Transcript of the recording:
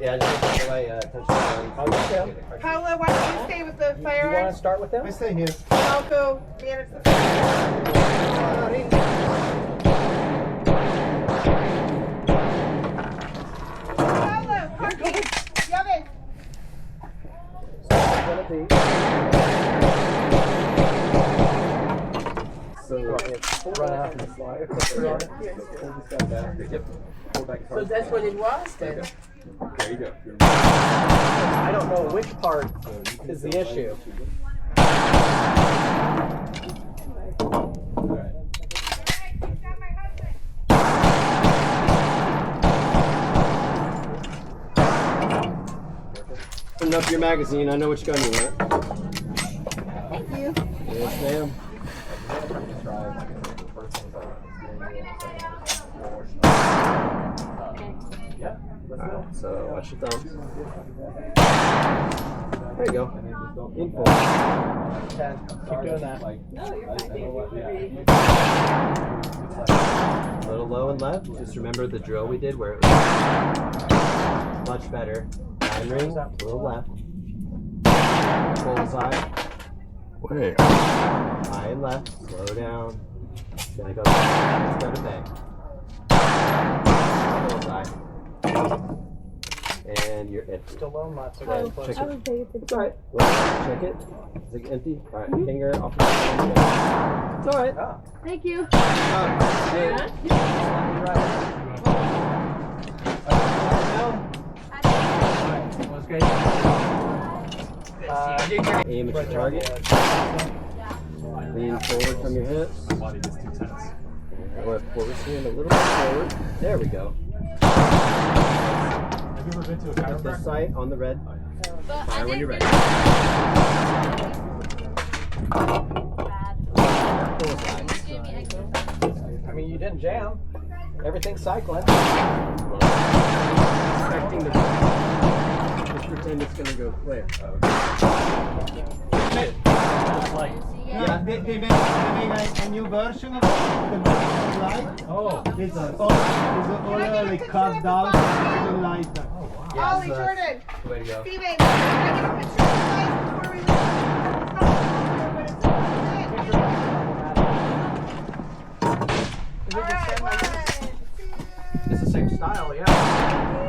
Yeah, just take away touch the gun. Paula, why don't you stay with the firearms? You want to start with them? I stay here. I'll go manage the firearms. Paula, parking. Yummy. One of these. So run out and slide. Put it on it. Hold this gun down. Yep. Hold back. So that's what it was then. There you go. I don't know which part is the issue. Open up your magazine. I know which gun you want. Thank you. Yes, ma'am. Alright, so watch your thumbs. There you go. In full. Keep doing that. A little low and left. Just remember the drill we did where it was much better. Nine rings, a little left. Bullseye. Wait. High and left. Slow down. Gonna go left. Let's go to bay. Bullseye. And you're it. Still low, not so bad. Check it. It's alright. Check it. Is it empty? Alright, finger off the phone. It's alright. Thank you. Aim at your target. Lean forward from your hips. My body gets too tense. Or forward swing a little bit forward. There we go. Have you ever been to a Put the chiropractor? sight on the red. Fire when you're ready. I mean, you didn't jam. Everything's cycling. Expecting to just pretend it's gonna go quick. Yeah, they made a new version of the light. Oh. It's all like carved out the light. Ollie, Jordan. Way to go. Steven, can I get a picture of the light before we leave? All right, 1, 2. It's the same style, yeah.